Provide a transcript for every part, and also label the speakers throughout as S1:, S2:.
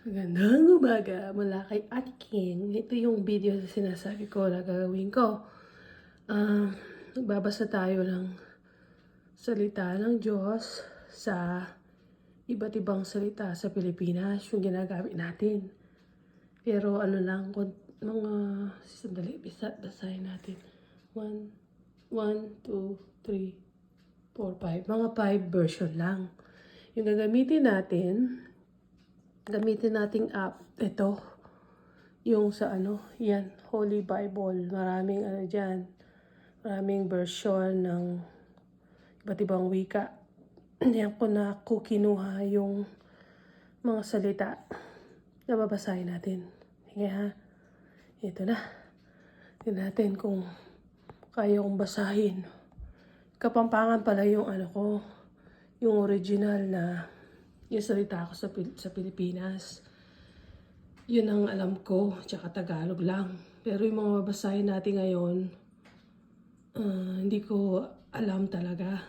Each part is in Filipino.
S1: Magandang umaga mula kay Ate King. Ito yung video na sinasabi ko na gagawin ko. Nagbabasa tayo ng salita ng Diyos sa iba't ibang salita sa Pilipinas, yung ginagamit natin. Pero ano lang, mga sandali, basahin natin. 1, 2, 3, 4, 5. Mga 5 version lang. Yung gagamitin nating app, ito. Yung sa yan, Holy Bible. Maraming dyan. Maraming version ng iba't ibang wika. Yan ko na kinuha yung mga salita na babasahin natin. Sige ha. Ito na. Tignan natin kung kaya kong basahin. Kapampangan pala yung yung original na yung salita ko sa Pilipinas. Yun ang alam ko, tsaka Tagalog lang. Pero yung mga babasahin natin ngayon, hindi ko alam talaga.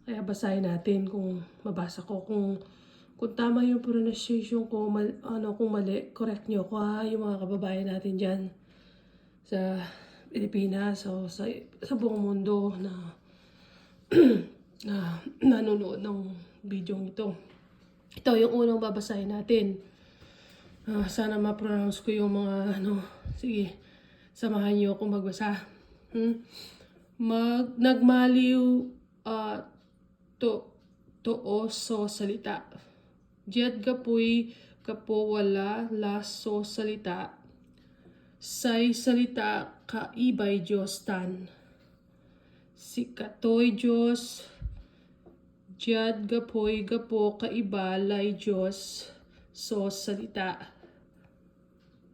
S1: Kaya basahin natin kung mabasa ko. Kung tama yung pronunciation ko, kung mali, correct nyo ko ha, yung mga kababayan natin dyan sa Pilipinas o sa buong mundo na nanonood ng video ito. Ito yung unang babasahin natin. Sana ma-pronounce ko yung mga sige, samahan niyo akong magbasa. Nagmaliw too so salita. Diyan kapoy kapo wala laso salita. Say salita kaibay Diyos tan. Si katoy Diyos. Diyan gapoy gapo kaibalay Diyos so salita.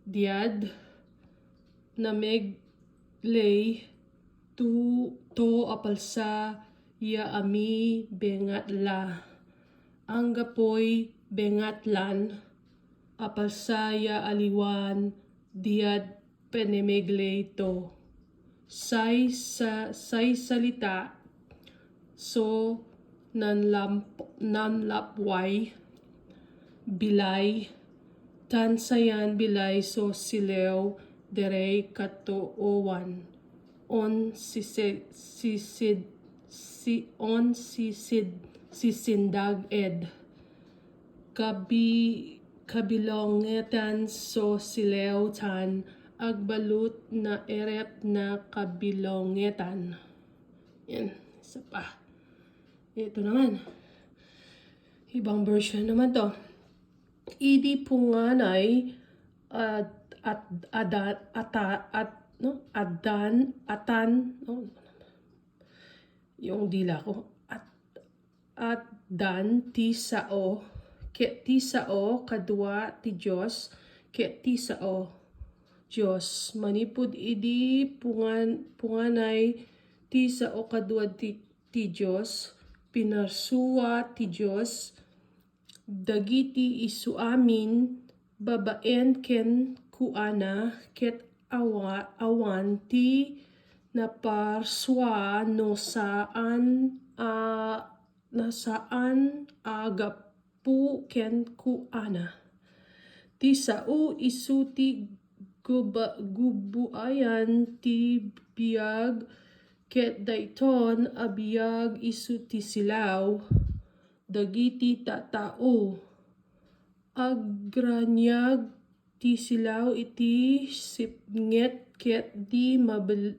S1: Diad na meglay to apalsa ya ami bengatla ang gapoy bengatlan apalsa ya aliwan diad penemeglay to say salita so nanlapway bilay tansayan bilay so silew derey katoowan on sisindag ed kabilongetan so silew tan agbalut na eret na kabilongetan. Yan, isa pa. Ito naman. Ibang version naman to. Idi punganay yung dila ko at dan ti sao ket ti sao kadwa ti Diyos ket ti sao Diyos manipud idi punganay ti sao kadwa ti Diyos pinarsuwa ti Diyos dagiti isu amin babaen ken kuana ket awan ti naparswa no saan agapu ken kuana ti sao isu ti gubuayan ti biag ket dayton abiyag isu ti silaw dagiti tatao agranyag ti silaw iti sipnget ket di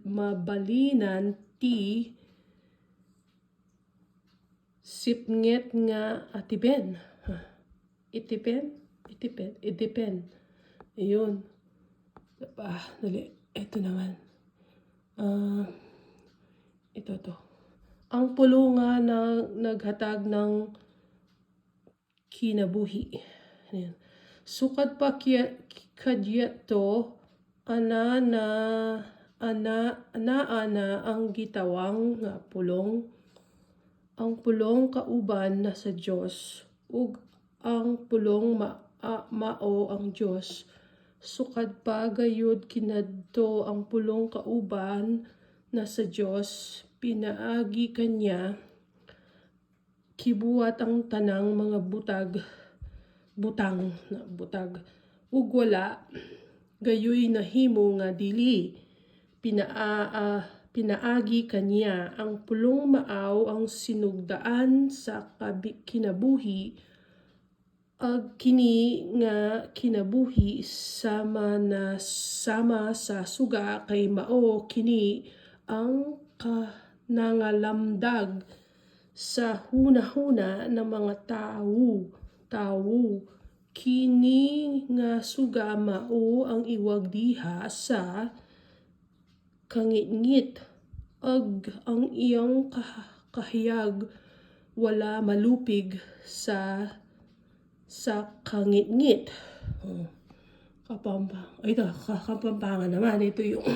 S1: mabalinan ti sipnget nga atiben. Itipen. Ayun. Dali. Ito naman. Ito to. Ang pulungan na naghatag ng kinabuhi. Ayan. Sukat pa kadyat to ana ang gitawang nga pulong. Ang pulong kauban na sa Diyos ug ang pulong mao ang Diyos. Sukad pa gayud kinadto ang pulong kauban na sa Diyos pinaagi kanya kibuat ang tanang mga butag butang na butag ug wala gayoy nahimo nga dili pinaagi kaniya ang pulong maaw ang sinugdaan sa kinabuhi ag kini nga kinabuhi sama sa suga kay mao kini ang nangalamdag sa hunahuna ng mga tawo kini nga suga mao ang iwag diha sa kangitngit ag ang iyang kahayag wala malupig sa kangitngit. Kapampangan naman. Ito yung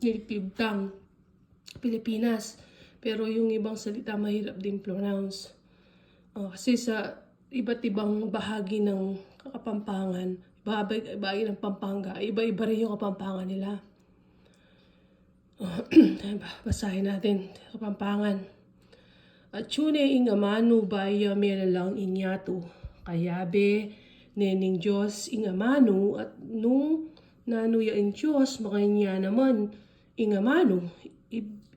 S1: nilipibtang Pilipinas. Pero yung ibang salita mahirap din pronounce. Kasi sa iba't ibang bahagi ng Kapampangan, bahagi ng Pampanga, iba-iba rin yung Kapampangan nila. Basahin natin Kapampangan. At tune ing amano baya meralang inyato. Kayabe nening Diyos ing amano at nung nanuya in Diyos makanya naman ing amano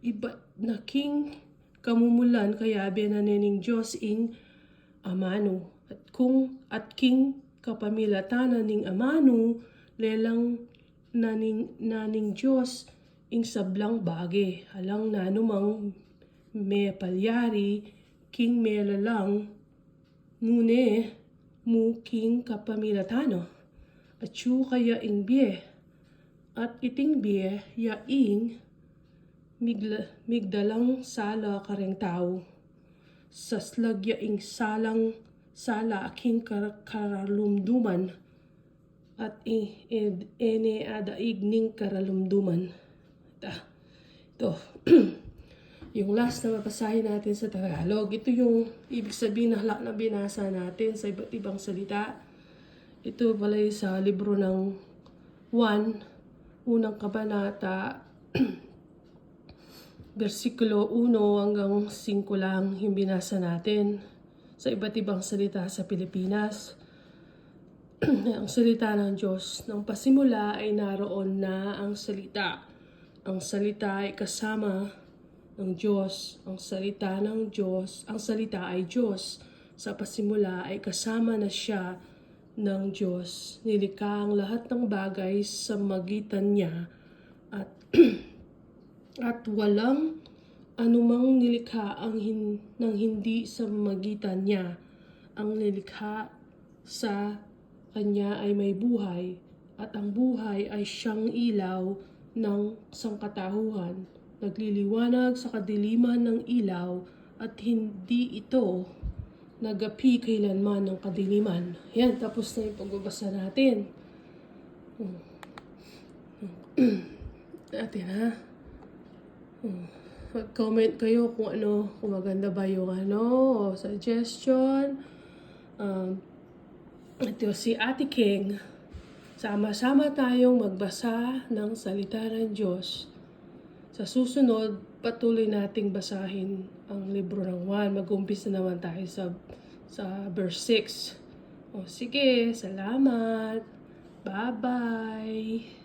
S1: iba na king kamumulan kayabe na nening Diyos ing amano at king kapamilatanan ning amano lelang naning Diyos ing sablang bage halang nanumang me palyari king melalang mune mu king kapamilatano at yu kaya ing bie at iting bie ya ing migdalang sala kareng tao saslag ya ing sala aking karalumduman at ene adaig ning karalumduman. Ito yung last na mabasahin natin sa Tagalog. Ito yung ibig sabihin na binasa natin sa iba't ibang salita. Ito pala sa libro ng 1, unang kabanata, versikulo 1 hanggang 5 lang yung binasa natin sa iba't ibang salita sa Pilipinas. Ang salita ng Diyos. Nang pasimula ay naroon na ang salita. Ang salita ay kasama ng Diyos, ang salita ng Diyos, ang salita ay Diyos. Sa pasimula ay kasama na siya ng Diyos. Nilikha ang lahat ng bagay sa magitan niya at walang anumang nilikha nang hindi sa magitan niya. Ang nilikha sa kanya ay may buhay at ang buhay ay siyang ilaw ng sangkatauhan. Nagliliwanag sa kadiliman ng ilaw at hindi ito nagapi kailanman ng kadiliman. Yan, tapos na yung pagbabasa natin. Atin ha. Mag-comment kayo kung maganda ba yung o suggestion. Ito si Ate King. Sama-sama tayong magbasa ng salita ng Diyos. Sa susunod, patuloy nating basahin ang libro ng 1. Mag-umpisa naman tayo sa verse 6. Sige, salamat. Bye-bye.